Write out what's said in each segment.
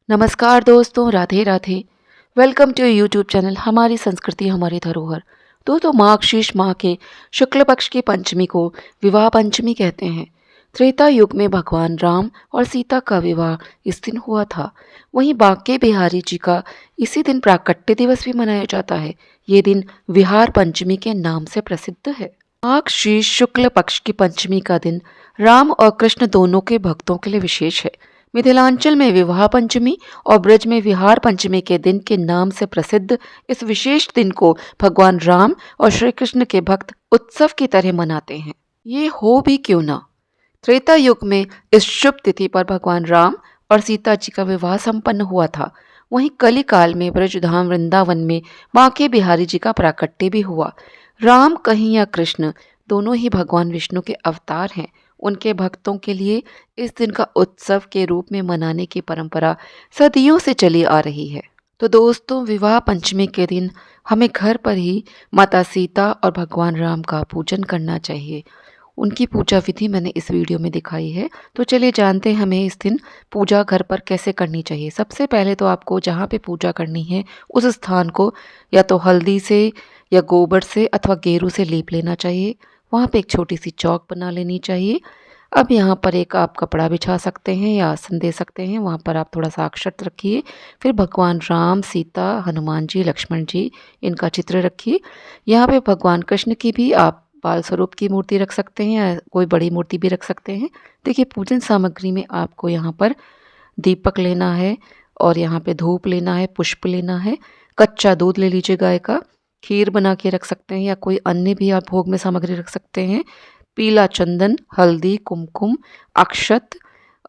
नमस्कार दोस्तों, Radhe Radhe. Welcome to YouTube channel हमारी संस्कृति हमारी धरोहर। दोस्तों, मार्गशीर्ष माह के शुक्ल पक्ष की पंचमी को विवाह पंचमी कहते हैं। त्रेता युग में भगवान राम और सीता का विवाह इस दिन हुआ था। वहीं बांके बिहारी जी का इसी दिन प्राकट्य दिवस भी मनाया जाता है। ये दिन विहार पंचमी के नाम से प्रसिद्ध है। मार्गशीर्ष शुक्ल पक्ष की पंचमी का दिन राम और कृष्ण दोनों के भक्तों के लिए विशेष है। मिथिलांचल में विवाह पंचमी और ब्रज में विहार पंचमी के दिन के नाम से प्रसिद्ध इस विशेष दिन को भगवान राम और श्री कृष्ण के भक्त उत्सव की तरह मनाते हैं। ये हो भी क्यों ना, त्रेता युग में इस शुभ तिथि पर भगवान राम और सीता जी का विवाह संपन्न हुआ था। वहीं कली काल में ब्रजधाम वृंदावन में बांके बिहारी जी का प्राकट्य भी हुआ। राम कहीं या कृष्ण दोनों ही भगवान विष्णु के अवतार हैं। उनके भक्तों के लिए इस दिन का उत्सव के रूप में मनाने की परंपरा सदियों से चली आ रही है। तो दोस्तों, विवाह पंचमी के दिन हमें घर पर ही माता सीता और भगवान राम का पूजन करना चाहिए। उनकी पूजा विधि मैंने इस वीडियो में दिखाई है। तो चलिए जानते हैं हमें इस दिन पूजा घर पर कैसे करनी चाहिए। सबसे पहले तो आपको जहाँ पे पूजा करनी है उस स्थान को या तो हल्दी से या गोबर से अथवा गेरू से लीप लेना चाहिए। वहाँ पे एक छोटी सी चौक बना लेनी चाहिए। अब यहाँ पर एक आप कपड़ा बिछा सकते हैं या आसन दे सकते हैं। वहाँ पर आप थोड़ा सा अक्षत रखिए। फिर भगवान राम, सीता, हनुमान जी, लक्ष्मण जी, इनका चित्र रखिए। यहाँ पे भगवान कृष्ण की भी आप बाल स्वरूप की मूर्ति रख सकते हैं या कोई बड़ी मूर्ति भी रख सकते हैं। देखिए, पूजन सामग्री में आपको यहाँ पर दीपक लेना है और यहाँ पे धूप लेना है, पुष्प लेना है, कच्चा दूध ले लीजिए गाय का, खीर बना के रख सकते हैं या कोई अन्य भी आप भोग में सामग्री रख सकते हैं, पीला चंदन, हल्दी, कुमकुम, अक्षत,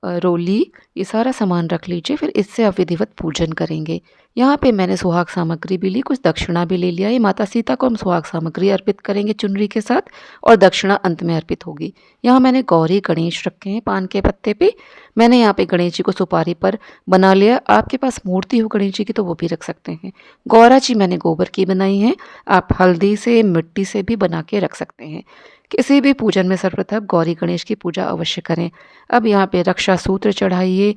रोली, ये सारा सामान रख लीजिए। फिर इससे आप विधिवत पूजन करेंगे। यहाँ पे मैंने सुहाग सामग्री भी ली, कुछ दक्षिणा भी ले लिया। ये माता सीता को हम सुहाग सामग्री अर्पित करेंगे चुनरी के साथ और दक्षिणा अंत में अर्पित होगी। यहाँ मैंने गौरी गणेश रखे हैं पान के पत्ते पे। मैंने यहाँ पे गणेश जी को सुपारी पर बना लिया। आपके पास मूर्ति हो गणेश जी की तो वो भी रख सकते हैं। गौरा जी मैंने गोबर की बनाई है। आप हल्दी से, मिट्टी से भी बना के रख सकते हैं। किसी भी पूजन में सर्वप्रथम गौरी गणेश की पूजा अवश्य करें। अब यहाँ पे रक्षा सूत्र चढ़ाइए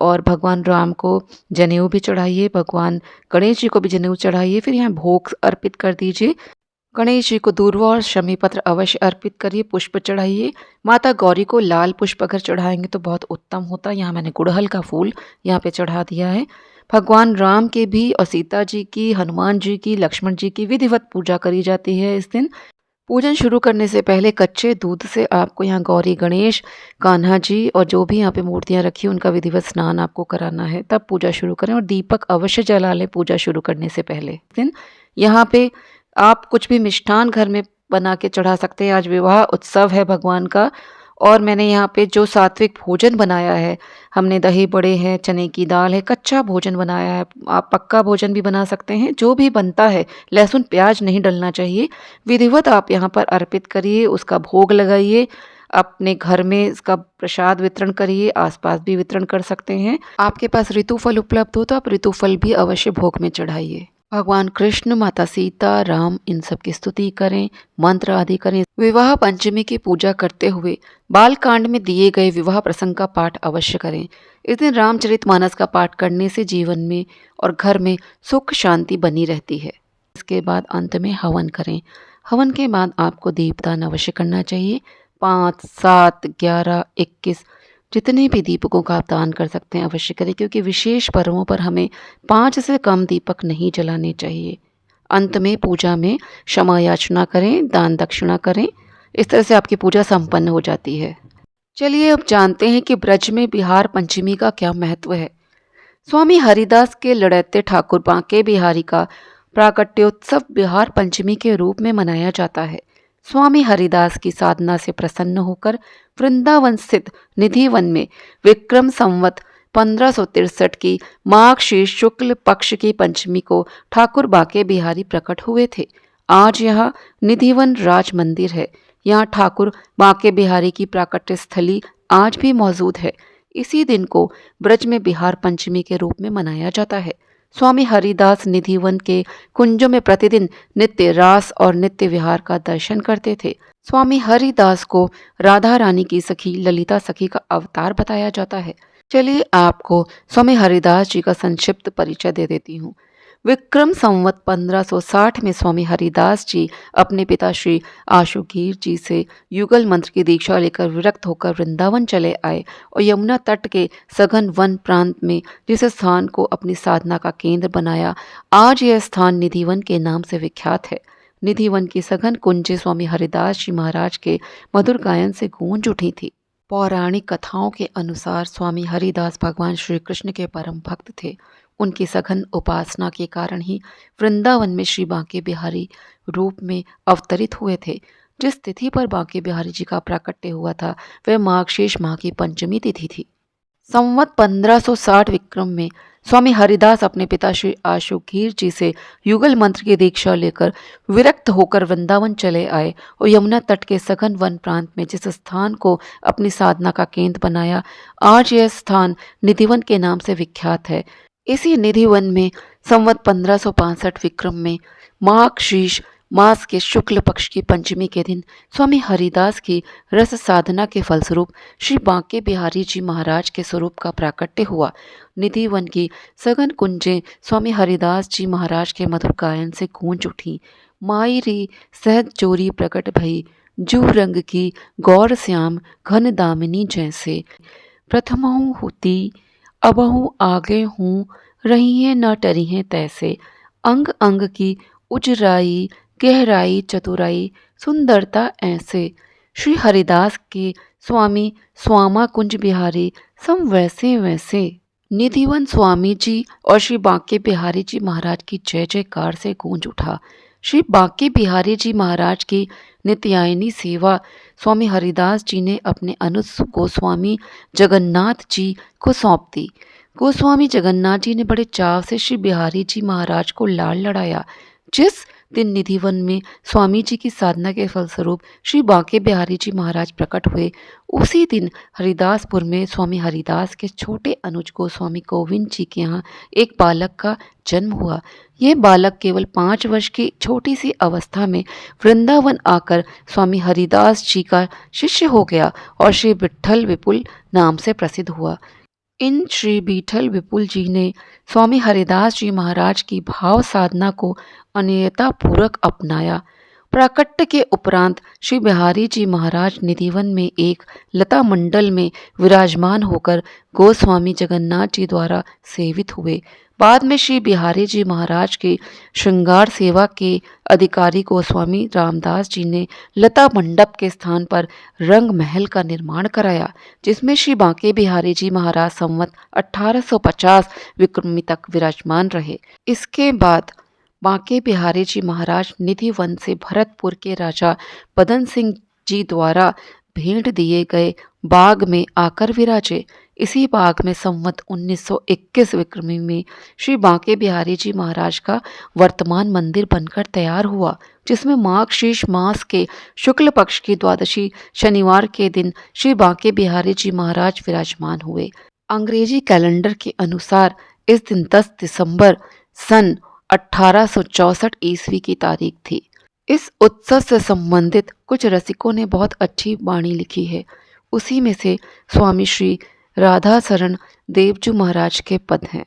और भगवान राम को जनेऊ भी चढ़ाइए, भगवान गणेश जी को भी जनेऊ चढ़ाइए। फिर यहाँ भोग अर्पित कर दीजिए। गणेश जी को दूर्वा और शमी पत्र अवश्य अर्पित करिए, पुष्प चढ़ाइए। माता गौरी को लाल पुष्प अगर चढ़ाएंगे तो बहुत उत्तम होता है। यहाँ मैंने गुड़हल का फूल यहाँ पे चढ़ा दिया है। भगवान राम के भी और सीता जी की, हनुमान जी की, लक्ष्मण जी की विधिवत पूजा करी जाती है इस दिन। पूजन शुरू करने से पहले कच्चे दूध से आपको यहाँ गौरी गणेश, कान्हा जी और जो भी यहाँ पे मूर्तियाँ रखी उनका विधिवत स्नान आपको कराना है, तब पूजा शुरू करें। और दीपक अवश्य जला लें पूजा शुरू करने से पहले। दिन यहाँ पे आप कुछ भी मिष्ठान घर में बना के चढ़ा सकते हैं। आज विवाह उत्सव है भगवान का। और मैंने यहाँ पे जो सात्विक भोजन बनाया है, हमने दही बड़े हैं, चने की दाल है, कच्चा भोजन बनाया है। आप पक्का भोजन भी बना सकते हैं। जो भी बनता है, लहसुन प्याज नहीं डलना चाहिए। विधिवत आप यहाँ पर अर्पित करिए, उसका भोग लगाइए। अपने घर में इसका प्रसाद वितरण करिए, आसपास भी वितरण कर सकते हैं। आपके पास ऋतुफल उपलब्ध हो तो आप ऋतुफल भी अवश्य भोग में चढ़ाइए। भगवान कृष्ण, माता सीता, राम, इन सब की स्तुति करें, मंत्र आदि करें। विवाह पंचमी की पूजा करते हुए बाल कांड में दिए गए विवाह प्रसंग का पाठ अवश्य करें। इस दिन रामचरितमानस का पाठ करने से जीवन में और घर में सुख शांति बनी रहती है। इसके बाद अंत में हवन करें। हवन के बाद आपको दीपदान अवश्य करना चाहिए। 5, 7, 11, 21 जितने भी दीपकों का आप दान कर सकते हैं अवश्य करें, क्योंकि विशेष पर्वों पर हमें 5 से कम दीपक नहीं जलाने चाहिए। अंत में पूजा में क्षमा याचना करें, दान दक्षिणा करें। इस तरह से आपकी पूजा संपन्न हो जाती है। चलिए अब जानते हैं कि ब्रज में बिहार पंचमी का क्या महत्व है। स्वामी हरिदास के लड़ैते ठाकुर बांके बिहारी का प्राकट्योत्सव बिहार पंचमी के रूप में मनाया जाता है। स्वामी हरिदास की साधना से प्रसन्न होकर वृंदावन स्थित निधिवन में विक्रम संवत 1563 की मार्गशीर्ष शुक्ल पक्ष की पंचमी को ठाकुर बांके बिहारी प्रकट हुए थे। आज यहाँ निधिवन राज मंदिर है। यहाँ ठाकुर बांके बिहारी की प्राकट्य स्थली आज भी मौजूद है। इसी दिन को ब्रज में बिहार पंचमी के रूप में मनाया जाता है। स्वामी हरिदास निधिवन के कुंजों में प्रतिदिन नित्य रास और नित्य विहार का दर्शन करते थे। स्वामी हरिदास को राधा रानी की सखी ललिता सखी का अवतार बताया जाता है। चलिए आपको स्वामी हरिदास जी का संक्षिप्त परिचय दे देती हूँ। विक्रम संवत 1560 में स्वामी हरिदास जी अपने पिता श्री आशुगीर जी से युगल मंत्र की दीक्षा लेकर विरक्त होकर वृंदावन चले आए और यमुना तट के सघन वन प्रांत में जिस स्थान को अपनी साधना का केंद्र बनाया, आज यह स्थान निधिवन के नाम से विख्यात है। निधिवन की सघन कुंजें स्वामी हरिदास जी महाराज के मधुर गायन से गूंज उठी थी। पौराणिक कथाओं के अनुसार स्वामी हरिदास भगवान श्री कृष्ण के परम भक्त थे। उनकी सघन उपासना के कारण ही वृंदावन में श्री बांके बिहारी रूप में अवतरित हुए थे। जिस तिथि पर बांके बिहारी जी का प्राकट्य हुआ था वह माघ माह की पंचमी तिथि थी। संवत 1560 विक्रम में स्वामी हरिदास अपने पिता श्री आशुगीर जी से युगल मंत्र की दीक्षा लेकर विरक्त होकर वृंदावन चले आए और यमुना तट के सघन वन प्रांत में जिस स्थान को अपनी साधना का केंद्र बनाया, आज यह स्थान निधिवन के नाम से विख्यात है। इसी निधिवन में संवत 1565 विक्रम में माघ शीर्ष मास के शुक्ल पक्ष की पंचमी के दिन स्वामी हरिदास की रस साधना के फलस्वरूप श्री बांके बिहारी जी महाराज के स्वरूप का प्राकट्य हुआ। निधिवन की सघन कुंजें स्वामी हरिदास जी महाराज के मधुर गायन से गूंज उठी। माई री सहज चोरी प्रकट भई, जू रंग की गौर श्याम घन दामिनी जैसे, प्रथमहु होती अबहु आगे हूँ, रही हैं न टरी हैं तैसे, अंग अंग की उजराई गहराई चतुराई सुंदरता ऐसे। श्री हरिदास के स्वामी स्वामा कुंज बिहारी सम वैसे वैसे। निधिवन स्वामी जी और श्री बांके बिहारी जी महाराज की जय जयकार से गूंज उठा। श्री बांके बिहारी जी महाराज की नित्यायनी सेवा स्वामी हरिदास जी ने अपने अनुज गोस्वामी जगन्नाथ जी को सौंप दी। गोस्वामी जगन्नाथ जी ने बड़े चाव से श्री बिहारी जी महाराज को लाड़ लड़ाया। जिस दिन निधिवन में स्वामी जी की साधना के फलस्वरूप श्री बांके बिहारी जी महाराज प्रकट हुए, उसी दिन हरिदासपुर में स्वामी हरिदास के छोटे अनुज को स्वामी गोविंद जी के यहाँ एक बालक का जन्म हुआ। यह बालक केवल 5 वर्ष की छोटी सी अवस्था में वृंदावन आकर स्वामी हरिदास जी का शिष्य हो गया और श्री विट्ठल विपुल नाम से प्रसिद्ध हुआ। इन श्री विट्ठल विपुल जी ने स्वामी हरिदास जी महाराज की भाव साधना को अनियता पूर्वक अपनाया। प्राकट्य के उपरांत श्री बिहारी जी महाराज निधिवन में एक लता मंडल में विराजमान होकर गोस्वामी जगन्नाथ जी द्वारा सेवित हुए। बाद में श्री बिहारी जी महाराज की श्रृंगार सेवा के अधिकारी गोस्वामी रामदास जी ने लता मंडप के स्थान पर रंग महल का निर्माण कराया, जिसमें श्री बांके बिहारी जी महाराज संवत 1850 विक्रमी तक विराजमान रहे। इसके बाद बांके बिहारी जी महाराज निधिवन से भरतपुर के राजा पदन सिंह जी द्वारा भेंट दिए गए बाग में आकर विराजे। इसी बाग में संवत 1921 विक्रमी में श्री बांके बिहारी जी महाराज का वर्तमान मंदिर बनकर तैयार हुआ, जिसमें माघ शीर्ष मास के शुक्ल पक्ष की द्वादशी शनिवार के दिन श्री बांके बिहारी जी महाराज विराजमान हुए। अंग्रेजी कैलेंडर के अनुसार इस दिन 10 दिसंबर सन 1864 ईस्वी की तारीख थी। इस उत्सव से संबंधित कुछ रसिकों ने बहुत अच्छी वाणी लिखी है। उसी में से स्वामी श्री राधा शरण देवजू महाराज के पद हैं।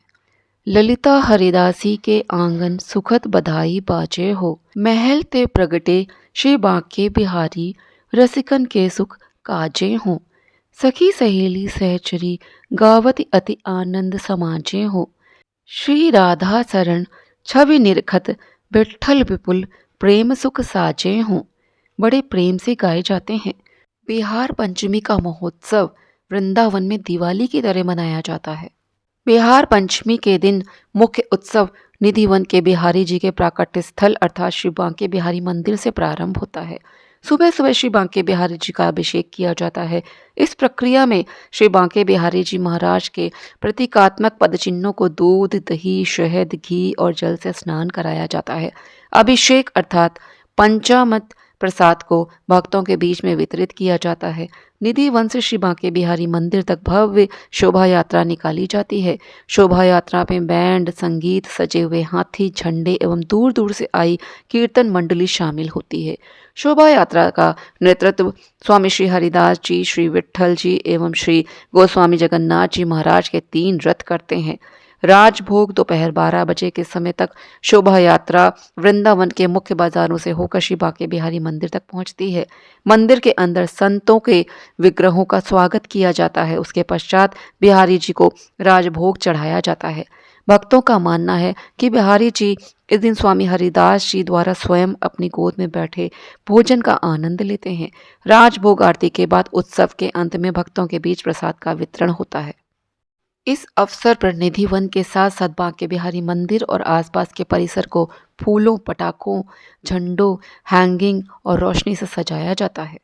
ललिता हरिदासी के आंगन सुखद बधाई बाजे हो, महल ते प्रगटे श्री बांके बिहारी, रसिकन के सुख काजे हों, सखी सहेली सहचरी गावत अति आनंद समाजे हो, श्री राधा शरण छवि निरखत विट्ठल विपुल प्रेम सुख साजे हों, बड़े प्रेम से गाए जाते हैं। बिहार पंचमी का महोत्सव वृंदावन में दिवाली की तरह मनाया जाता है। बिहार पंचमी के दिन मुख्य उत्सव निधिवन के बिहारी जी के प्राकट्य स्थल अर्थात श्री बांके बिहारी मंदिर से प्रारंभ होता है। सुबह सुबह श्री बांके बिहारी जी का अभिषेक किया जाता है। इस प्रक्रिया में श्री बांके बिहारी जी महाराज के प्रतीकात्मक पदचिन्हों को दूध, दही, शहद, घी और जल से स्नान कराया जाता है। अभिषेक अर्थात पंचामृत प्रसाद को भक्तों के बीच में वितरित किया जाता है। निधि वन से श्री बांके बिहारी मंदिर तक भव्य शोभा यात्रा निकाली जाती है। शोभा यात्रा में बैंड, संगीत, सजे हुए हाथी, झंडे एवं दूर दूर से आई कीर्तन मंडली शामिल होती है। शोभा यात्रा का नेतृत्व स्वामी श्री हरिदास जी, श्री विट्ठल जी एवं श्री गोस्वामी जगन्नाथ जी महाराज के 3 रथ करते हैं। राजभोग दोपहर 12 बजे के समय तक शोभा यात्रा वृंदावन के मुख्य बाजारों से होकर श्री बांके बिहारी मंदिर तक पहुंचती है। मंदिर के अंदर संतों के विग्रहों का स्वागत किया जाता है। उसके पश्चात बिहारी जी को राजभोग चढ़ाया जाता है। भक्तों का मानना है कि बिहारी जी इस दिन स्वामी हरिदास जी द्वारा स्वयं अपनी गोद में बैठे भोजन का आनंद लेते हैं। राजभोग आरती के बाद उत्सव के अंत में भक्तों के बीच प्रसाद का वितरण होता है। इस अवसर पर निधि वन के साथ साथ बांके बिहारी मंदिर और आसपास के परिसर को फूलों, पटाखों, झंडों, हैंगिंग और रोशनी से सजाया जाता है।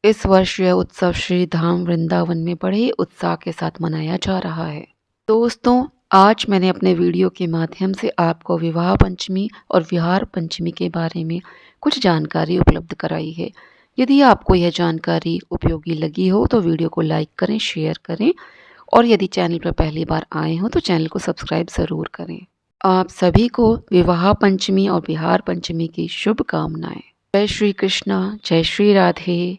इस वर्ष यह उत्सव श्री धाम वृंदावन में बड़े ही उत्साह के साथ मनाया जा रहा है। दोस्तों, आज मैंने अपने वीडियो के माध्यम से आपको विवाह पंचमी और विहार पंचमी के बारे में कुछ जानकारी उपलब्ध कराई है। यदि आपको यह जानकारी उपयोगी लगी हो तो वीडियो को लाइक करें, शेयर करें और यदि चैनल पर पहली बार आए हो तो चैनल को सब्सक्राइब ज़रूर करें। आप सभी को विवाह पंचमी और विहार पंचमी की शुभकामनाएं। जय श्री कृष्णा, जय श्री राधे।